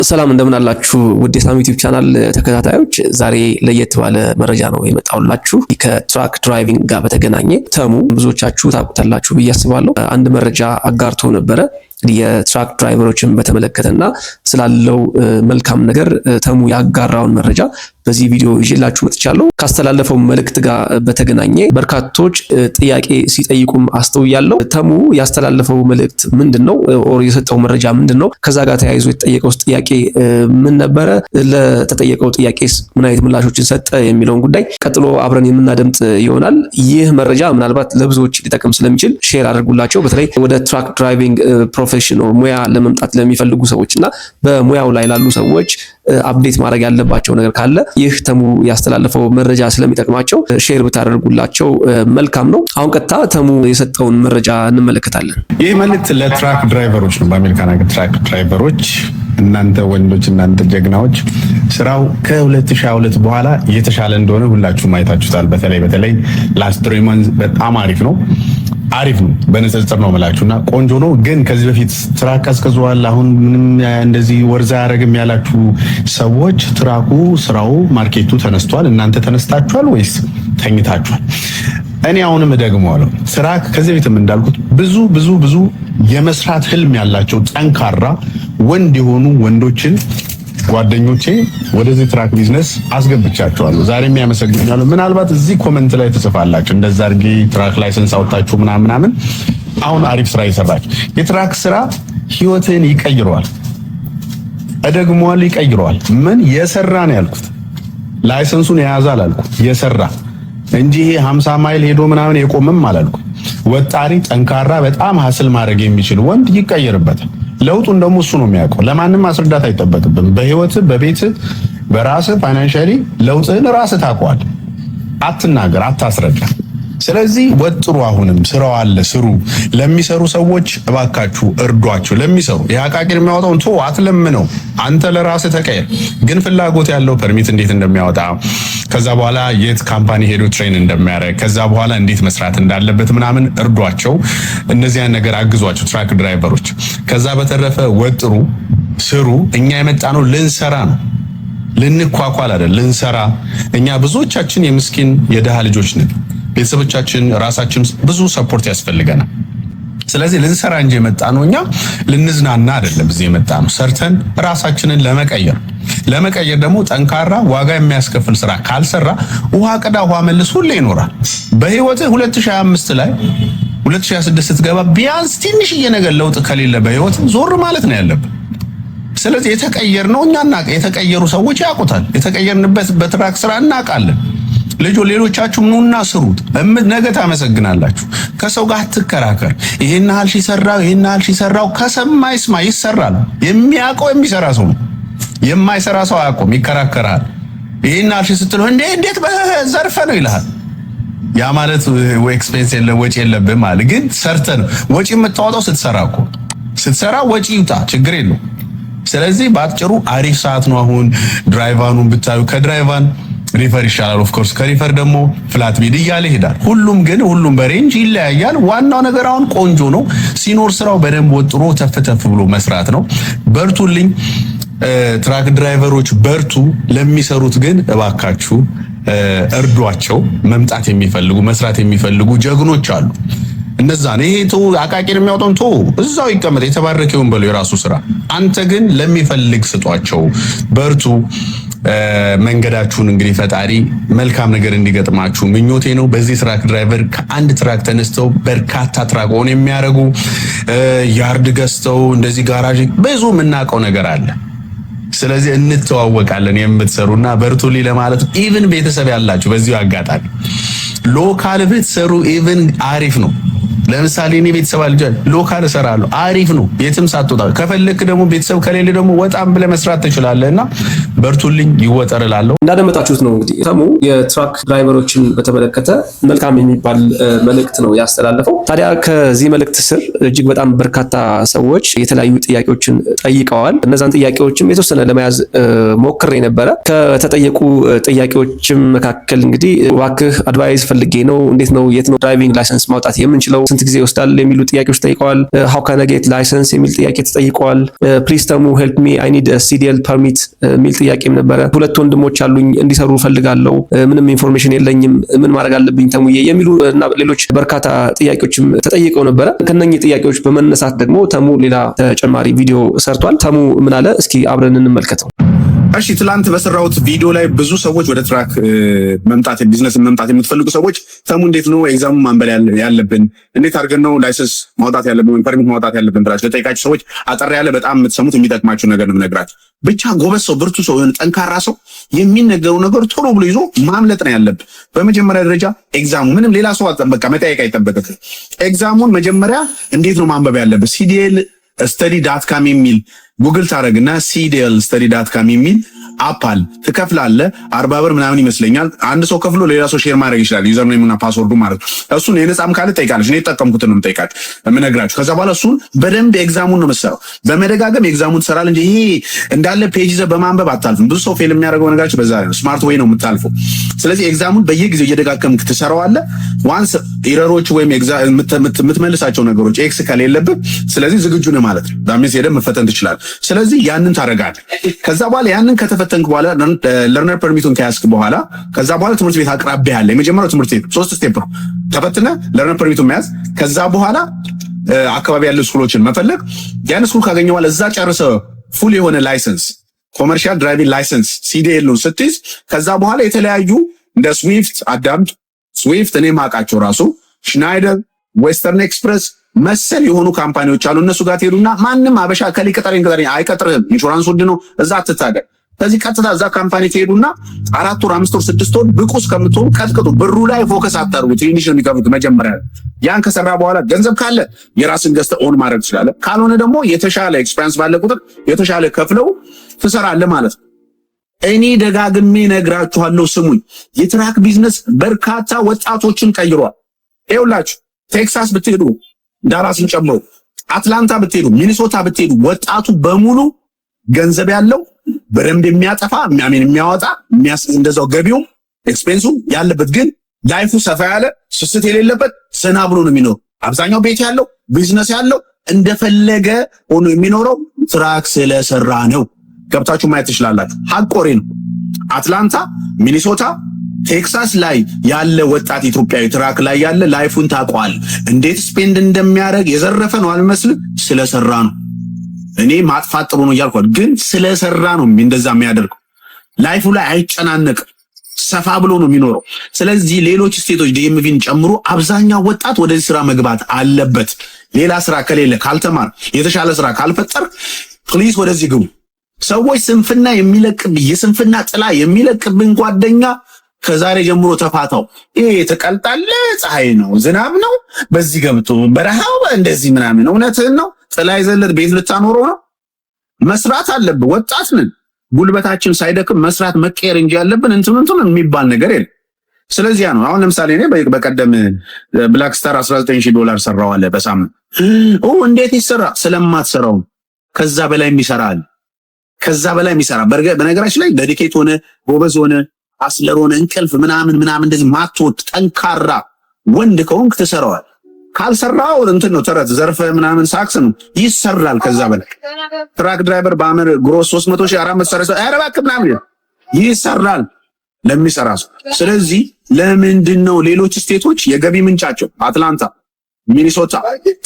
ሰላም እንደምን አላችሁ ውድ የሳሚ ዩቲዩብ ቻናል ተከታታዮች፣ ዛሬ ለየት ባለ መረጃ ነው የመጣሁላችሁ። ከትራክ ድራይቪንግ ጋር በተገናኘ ተሙ ብዙዎቻችሁ ታውቁታላችሁ ብዬ አስባለሁ። አንድ መረጃ አጋርቶ ነበረ የትራክ ድራይቨሮችን በተመለከተና ስላለው መልካም ነገር ተሙ ያጋራውን መረጃ በዚህ ቪዲዮ ይዤላችሁ መጥቻለሁ። ካስተላለፈው መልእክት ጋር በተገናኘ በርካቶች ጥያቄ ሲጠይቁም አስተውያለሁ። ተሙ ያስተላለፈው መልእክት ምንድነው? ኦር የሰጠው መረጃ ምንድነው? ከዛ ጋር ተያይዞ የተጠየቀው ጥያቄ ምን ነበረ? ለተጠየቀው ጥያቄስ ምን አይነት ምላሾችን ሰጠ የሚለውን ጉዳይ ቀጥሎ አብረን የምናደምጥ ይሆናል። ይህ መረጃ ምናልባት ለብዙዎች ሊጠቅም ስለሚችል ሼር አድርጉላቸው። በተለይ ወደ ትራክ ድራይቪንግ ፕሮፌሽን ሙያ ለመምጣት ለሚፈልጉ ሰዎችና በሙያው ላይ ላሉ ሰዎች አፕዴት ማድረግ ያለባቸው ነገር ካለ ይህ ተሙ ያስተላለፈው መረጃ ስለሚጠቅማቸው ሼር ብታደርጉላቸው መልካም ነው። አሁን ቀጥታ ተሙ የሰጠውን መረጃ እንመለከታለን። ይህ መልእክት ለትራክ ድራይቨሮች ነው። በአሜሪካን ሀገር ትራክ ድራይቨሮች፣ እናንተ ወንዶች፣ እናንተ ጀግናዎች፣ ስራው ከ2022 በኋላ እየተሻለ እንደሆነ ሁላችሁም አይታችሁታል። በተለይ ላስት 3 months በጣም አሪፍ ነው በንጽጽር ነው የምላችሁና ቆንጆ ነው። ግን ከዚህ በፊት ትራክ ቀዝቅዟል፣ አሁን ምንም እንደዚህ ወርዛ ያደረግም ያላችሁ ሰዎች ትራኩ ስራው ማርኬቱ ተነስቷል። እናንተ ተነስታችኋል ወይስ ተኝታችኋል? እኔ አሁንም እደግመዋለሁ፣ ትራክ ከዚህ በፊትም እንዳልኩት ብዙ የመስራት ህልም ያላቸው ጠንካራ ወንድ የሆኑ ወንዶችን ጓደኞቼ ወደዚህ ትራክ ቢዝነስ አስገብቻቸዋለሁ። ዛሬም ያመሰግናለሁ። ምናልባት እዚህ ኮሜንት ላይ ተጽፋላችሁ እንደዛ አድርጌ ትራክ ላይሰንስ አውጣችሁ ምናምን። አሁን አሪፍ ስራ ይሰራችሁ። የትራክ ስራ ህይወትን ይቀይረዋል። እደግመዋለሁ፣ ይቀይረዋል። ምን የሰራ ነው ያልኩት፣ ላይሰንሱን የያዘ አላልኩ፣ የሰራ እንጂ 50 ማይል ሄዶ ምናምን የቆመም አላልኩ። ወጣሪ ጠንካራ በጣም ሀስል ማድረግ የሚችል ወንድ ይቀየርበታል። ለውጡን ደግሞ እሱ ነው የሚያውቀው። ለማንም ማስረዳት አይጠበቅብም። በህይወት በቤት በራስ ፋይናንሻሊ ለውጥን ራስ ታውቀዋል። አትናገር፣ አታስረዳ። ስለዚህ ወጥሩ። አሁንም ስራው አለ፣ ስሩ። ለሚሰሩ ሰዎች እባካችሁ እርዷቸው። ለሚሰሩ የአቃቂር የሚያወጣውን ቶ አትለምነው። አንተ ለራስ ተቀየር። ግን ፍላጎት ያለው ፐርሚት እንዴት እንደሚያወጣ ከዛ በኋላ የት ካምፓኒ ሄዶ ትሬን እንደሚያደርግ ከዛ በኋላ እንዴት መስራት እንዳለበት ምናምን እርዷቸው። እነዚያን ነገር አግዟቸው ትራክ ድራይቨሮች። ከዛ በተረፈ ወጥሩ፣ ስሩ። እኛ የመጣነው ልንሰራ ነው፣ ልንኳኳል አይደል፣ ልንሰራ። እኛ ብዙዎቻችን የምስኪን የደሃ ልጆች ነን። ቤተሰቦቻችን ራሳችን ብዙ ሰፖርት ያስፈልገናል። ስለዚህ ልንሰራ እንጂ የመጣ ነው፣ እኛ ልንዝናና አይደለም። እዚህ የመጣ ነው ሰርተን ራሳችንን ለመቀየር ደግሞ ጠንካራ ዋጋ የሚያስከፍል ስራ ካልሰራ ውሃ ቅዳ ውሃ መልስ ሁሌ ይኖራል። በህይወት 2025 ላይ 2026 ስትገባ ቢያንስ ትንሽዬ ነገር ለውጥ ከሌለ በህይወት ዞር ማለት ነው ያለብን። ስለዚህ የተቀየርነው እኛና የተቀየሩ ሰዎች ያውቁታል። የተቀየርንበት በትራክ ስራ እናውቃለን። ሌሎቻችሁም ኑና ስሩት። ነገ ታመሰግናላችሁ። ከሰው ጋር አትከራከር። ይሄን አልሽ ይሰራው ከሰማ ይስማ፣ ይሰራል። የሚያውቀው የሚሰራ ሰው ነው። የማይሰራ ሰው አያውቀውም፣ ይከራከራል። ይሄን አልሽ ስትለው እንዴት በዘርፈ ነው ይልሃል። ያ ማለት ወይ ኤክስፔንስ የለም ወጪ የለብህ ማለት ግን ሰርተህ ነው ወጪ የምታወጣው። ስትሰራ ወጪ ይውጣ፣ ችግር የለውም። ስለዚህ በአጭሩ አሪፍ ሰዓት ነው አሁን። ድራይቫኑን ብታዩ ከድራይቫን ሪፈር ይሻላል። ኦፍ ኮርስ ከሪፈር ደግሞ ፍላት ቤድ እያለ ይሄዳል። ሁሉም በሬንጅ ይለያያል። ዋናው ነገር አሁን ቆንጆ ነው ሲኖር ስራው በደንብ ወጥሮ ተፍ ብሎ መስራት ነው። በርቱልኝ ትራክ ድራይቨሮች በርቱ። ለሚሰሩት ግን እባካችሁ እርዷቸው። መምጣት የሚፈልጉ መስራት የሚፈልጉ ጀግኖች አሉ። እነዛ ነው ይሄ አቃቂር የሚያወጣውን እዛው ይቀመጥ፣ የተባረከውን በለው የራሱ ስራ። አንተ ግን ለሚፈልግ ስጧቸው። በርቱ። መንገዳችሁን እንግዲህ ፈጣሪ መልካም ነገር እንዲገጥማችሁ ምኞቴ ነው። በዚህ ትራክ ድራይቨር ከአንድ ትራክ ተነስተው በርካታ ትራክ ሆነ የሚያረጉ ያርድ ገዝተው እንደዚህ ጋራጅ ብዙ የምናውቀው ነገር አለ። ስለዚህ እንተዋወቃለን የምትሰሩና በርቱልኝ ለማለት ኢቭን ቤተሰብ ያላችሁ በዚሁ አጋጣሚ ሎካል ብትሰሩ ኢቭን አሪፍ ነው። ለምሳሌ እኔ ቤተሰብ አልጀ ሎካል እሰራለሁ፣ አሪፍ ነው። የትም ሳትወጣ ከፈለክ ደግሞ ቤተሰብ ከሌለ ደግሞ ወጣም ብለህ መስራት ትችላለህና በርቱልኝ፣ ይወጠር እላለሁ። እንዳደመጣችሁት ነው እንግዲህ ተሙ የትራክ ድራይቨሮችን በተመለከተ መልካም የሚባል መልእክት ነው ያስተላለፈው። ታዲያ ከዚህ መልእክት ስር እጅግ በጣም በርካታ ሰዎች የተለያዩ ጥያቄዎችን ጠይቀዋል። እነዛን ጥያቄዎችም የተወሰነ ለመያዝ ሞክሬ ነበረ። ከተጠየቁ ጥያቄዎችም መካከል እንግዲህ እባክህ አድቫይስ ፈልጌ ነው፣ እንዴት ነው የት ነው ድራይቪንግ ላይሰንስ ማውጣት የምንችለው፣ ስንት ስንት ጊዜ ይወስዳል የሚሉ ጥያቄዎች ተጠይቀዋል። ሃው ካን አይ ጌት ላይሰንስ የሚል ጥያቄ ተጠይቀዋል። ፕሊዝ ተሙ ሄልፕ ሚ አይ ኒድ ሲዲኤል ፐርሚት የሚል ጥያቄም ነበረ። ሁለት ወንድሞች አሉኝ እንዲሰሩ ፈልጋለሁ፣ ምንም ኢንፎርሜሽን የለኝም፣ ምን ማድረግ አለብኝ ተሙዬ የሚሉ እና ሌሎች በርካታ ጥያቄዎችም ተጠይቀው ነበረ። ከነኚህ ጥያቄዎች በመነሳት ደግሞ ተሙ ሌላ ተጨማሪ ቪዲዮ ሰርቷል። ተሙ ምን አለ? እስኪ አብረን እንመልከተው። እሺ ትላንት በሰራሁት ቪዲዮ ላይ ብዙ ሰዎች ወደ ትራክ ቢዝነስ መምጣት የምትፈልጉ ሰዎች ተሙ እንዴት ነው ኤግዛም ማንበል ያለብን፣ እንዴት አድርገን ነው ላይሰንስ ማውጣት ያለብን ወይም ፐርሚት ማውጣት ያለብን ብላችሁ ለጠይቃችሁ ሰዎች አጠር ያለ በጣም የምትሰሙት የሚጠቅማችሁ ነገር ነው የምነግራችሁ። ብቻ ጎበዝ ሰው፣ ብርቱ ሰው፣ የሆነ ጠንካራ ሰው የሚነገሩ ነገር ቶሎ ብሎ ይዞ ማምለጥ ነው ያለብን። በመጀመሪያ ደረጃ ኤግዛሙ ምንም ሌላ ሰው በቃ መጠየቅ አይጠበቅም። ኤግዛሙን መጀመሪያ እንዴት ነው ማንበብ ያለብን? ሲዲኤል study.com የሚል ጉግል ታረግና ሲዲኤል study.com የሚል አፓል ትከፍላለህ። 40 ብር ምናምን ይመስለኛል። አንድ ሰው ከፍሎ ሌላ ሰው ሼር ማድረግ ይችላል። ዩዘር ኔም እና ፓስወርዱ ማለት ነው። እሱን የነጻም ካለ ጠይቃለች። እኔ የተጠቀምኩትን ነው የምጠይቃችሁ የምነግራችሁ። ከዛ በኋላ እሱን በደንብ ኤግዛሙን ነው የምትሰራው። በመደጋገም ኤግዛሙን ትሰራለህ እንጂ ይሄ እንዳለ ፔጅ ይዘህ በማንበብ አታልፍም። ብዙ ሰው ፌል የሚያደርገው ነገራችሁ በዛ ነው። ስማርት ወይ ነው የምታልፈው። ስለዚህ ኤግዛሙን በየጊዜው እየደጋገምክ ትሰራዋለህ። ዋንስ ኤረሮች ወይም የምትመልሳቸው ነገሮች ኤክስ ከሌለብህ ስለዚህ ዝግጁ ነህ ማለት ነው። ዳሜስ ሄደህ መፈተን ትችላለህ። ስለዚህ ያንን ታደርጋለህ። ከዛ በኋላ ያንን ከተፈተንክ በኋላ ለርነር ፐርሚቱን ከያዝክ በኋላ ከዛ በኋላ ትምህርት ቤት አቅራቢያ ያለ የመጀመሪያው ትምህርት ቤት 3 ስቴፕ ነው። ተፈትነህ ለርነር ፐርሚቱን መያዝ፣ ከዛ በኋላ አካባቢ ያሉ ስኩሎችን መፈለግ፣ ያን ስኩል ካገኘህ በኋላ እዛ ጨርሰህ ፉል የሆነ ላይሰንስ ኮመርሻል ድራይቪንግ ላይሰንስ ሲዲኤል ስትይዝ ከዛ በኋላ የተለያዩ እንደ ስዊፍት ስዊፍት እኔ ማውቃቸው ራሱ ሽናይደር፣ ዌስተርን ኤክስፕረስ መሰል የሆኑ ካምፓኒዎች አሉ። እነሱ ጋር ትሄዱና ማንም አበሻ ከሊቀጠረኝ አይቀጥርህም፣ ኢንሹራንስ ውድ ነው፣ እዛ አትታገል። ከዚህ ቀጥታ እዛ ካምፓኒ ትሄዱና 4 ወር 5 ወር 6 ወር ብቁ እስከምትሆኑ ቀጥቅጡ። ብሩ ላይ ፎከስ አታርጉ። ትንሽ ነው የሚከፍሉት መጀመሪያ። ያን ከሰራ በኋላ ገንዘብ ካለ የራስን ገዝተህ ኦን ማድረግ ትችላለህ። ካልሆነ ደግሞ የተሻለ ኤክስፔሪንስ ባለ ቁጥር የተሻለ ከፍለው ትሰራለህ ማለት ነው። እኔ ደጋግሜ ነግራችኋለሁ፣ ስሙኝ። የትራክ ቢዝነስ በርካታ ወጣቶችን ቀይሯል። ይኸውላችሁ ቴክሳስ ብትሄዱ ዳላስን ጨምሮ አትላንታ ብትሄዱ ሚኒሶታ ብትሄዱ ወጣቱ በሙሉ ገንዘብ ያለው በደንብ የሚያጠፋ የሚያወጣ እንደዛው ገቢውም ኤክስፔንሱም ያለበት ግን ላይፉ ሰፋ ያለ ስስት የሌለበት ዘና ብሎ ነው የሚኖር። አብዛኛው ቤት ያለው ቢዝነስ ያለው እንደፈለገ ሆኖ የሚኖረው ትራክ ስለሰራ ነው። ገብታችሁ ማየት ትችላላችሁ። ሀቆሬ ነው። አትላንታ፣ ሚኒሶታ፣ ቴክሳስ ላይ ያለ ወጣት ኢትዮጵያዊ ትራክ ላይ ያለ ላይፉን ታቋል። እንዴት ስፔንድ እንደሚያደርግ የዘረፈ ነው አልመስልም። ስለሰራ ነው። እኔ ማጥፋት ጥሩ ነው እያልኳል፣ ግን ስለሰራ ነው እንደዛ የሚያደርገው። ላይፉ ላይ አይጨናነቅም፣ ሰፋ ብሎ ነው የሚኖረው። ስለዚህ ሌሎች ስቴቶች ዲኤምቪን ጨምሮ አብዛኛው ወጣት ወደዚህ ስራ መግባት አለበት። ሌላ ስራ ከሌለ ካልተማር፣ የተሻለ ስራ ካልፈጠር ፕሊዝ ወደዚህ ግቡ። ሰዎች ስንፍና የሚለቅብህ የስንፍና ጥላ የሚለቅብን ጓደኛ ከዛሬ ጀምሮ ተፋታው። ይሄ ተቀልጣለህ፣ ፀሐይ ነው፣ ዝናብ ነው፣ በዚህ ገብቶ በረሃው እንደዚህ ምናምን። እውነትህን ነው። ጥላ ይዘለት ቤት ልታኖረው ነው። መስራት አለብህ። ወጣት ነን። ጉልበታችን ሳይደክም መስራት መቀየር እንጂ ያለብን እንትን የሚባል ነገር የለም። ስለዚህ ነው አሁን ለምሳሌ እኔ በቀደም ብላክ ስታር $19,000 ሰራው አለ በሳምንት። እንዴት ይሰራ? ስለማትሰራው ከዛ በላይ የሚሰራ አለ። ከዛ በላይ የሚሰራ በነገራችን ላይ ዴዲኬት ሆነ ጎበዝ ሆነ አስለር ሆነ እንቅልፍ ምናምን እንደዚህ ማትወጥ ጠንካራ ወንድ ከሆንክ ትሰራዋል። ካልሰራው እንትን ነው ተረት ዘርፈ ምናምን ሳክስ ነው። ይሰራል። ከዛ በላይ ትራክ ድራይቨር በአመር ግሮስ 300,000 400,000 አረባክ ምናምን ይሰራል ለሚሰራ ሰው። ስለዚህ ለምንድነው ሌሎች ስቴቶች የገቢ ምንጫቸው አትላንታ፣ ሚኒሶታ፣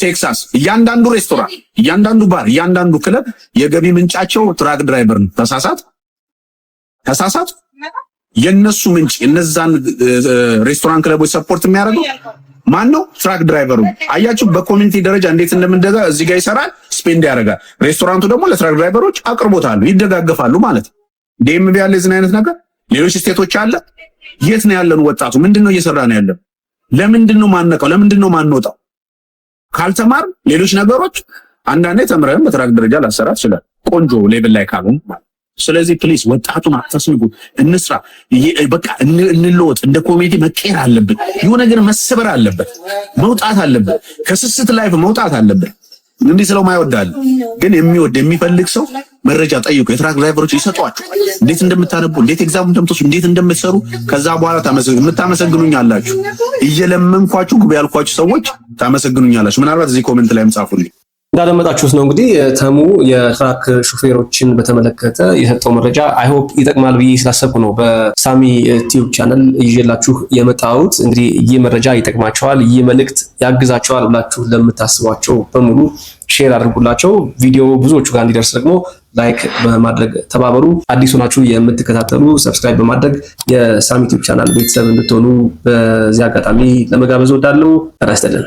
ቴክሳስ እያንዳንዱ ሬስቶራንት፣ እያንዳንዱ ባር፣ እያንዳንዱ ክለብ የገቢ ምንጫቸው ትራክ ድራይቨር ነው። ተሳሳት የነሱ ምንጭ እነዛን ሬስቶራንት ክለቦች ሰፖርት የሚያደርገው ማን ነው? ትራክ ድራይቨሩ። አያችሁ በኮሚኒቲ ደረጃ እንዴት እንደምንደጋ እዚህ ጋር ይሰራል፣ ስፔንድ ያደርጋል። ሬስቶራንቱ ደግሞ ለትራክ ድራይቨሮች አቅርቦታሉ፣ ይደጋገፋሉ ማለት ነው። ዲኤምቪ ያለ የዚህ አይነት ነገር ሌሎች ስቴቶች አለ። የት ነው ያለን? ወጣቱ ምንድነው እየሰራ ነው ያለው? ለምንድነው ማነቀው? ለምንድነው ማንወጣው? ካልተማር ሌሎች ነገሮች አንዳንዴ ተምረን በትራክ ደረጃ ላሰራ ይችላል፣ ቆንጆ ሌቭል ላይ ካልሆነ። ስለዚህ ፕሊስ ወጣቱን አታስንቁ፣ እንስራ፣ በቃ እንለወጥ። እንደ ኮሚቴ መቀየር አለብን። የሆነ ነገር መሰበር አለበት፣ መውጣት አለበት፣ ከስስት ላይፍ መውጣት አለበት። እንዲህ ስለው ማይወዳል ግን የሚወድ የሚፈልግ ሰው መረጃ ጠይቁ። የትራክ ድራይቨሮች ይሰጧችሁ እንዴት እንደምታነቡ እንዴት ኤግዛም እንደምትወስዱ እንዴት እንደምትሰሩ። ከዛ በኋላ የምታመሰግኑኝ አላችሁ። እየለመንኳችሁ ግቡ ያልኳችሁ ሰዎች ታመሰግኑኝ አላችሁ። ምናልባት እዚህ ኮሜንት ላይም ጻፉልኝ። እንዳደመጣችሁት ነው እንግዲህ ተሙ የትራክ ሹፌሮችን በተመለከተ የሰጠው መረጃ አይ ሆፕ ይጠቅማል ብዬ ስላሰብኩ ነው በሳሚ ቲዩብ ቻናል ይዤላችሁ የመጣሁት። እንግዲህ ይህ መረጃ ይጠቅማቸዋል፣ ይህ መልእክት ያግዛቸዋል ብላችሁ ለምታስቧቸው በሙሉ ሼር አድርጉላቸው። ቪዲዮ ብዙዎቹ ጋር እንዲደርስ ደግሞ ላይክ በማድረግ ተባበሩ። አዲስ ሆናችሁ የምትከታተሉ ሰብስክራይብ በማድረግ የሳሚ ቲዩብ ቻናል ቤተሰብ እንድትሆኑ በዚህ አጋጣሚ ለመጋበዝ እወዳለሁ። ጤና ይስጥልን።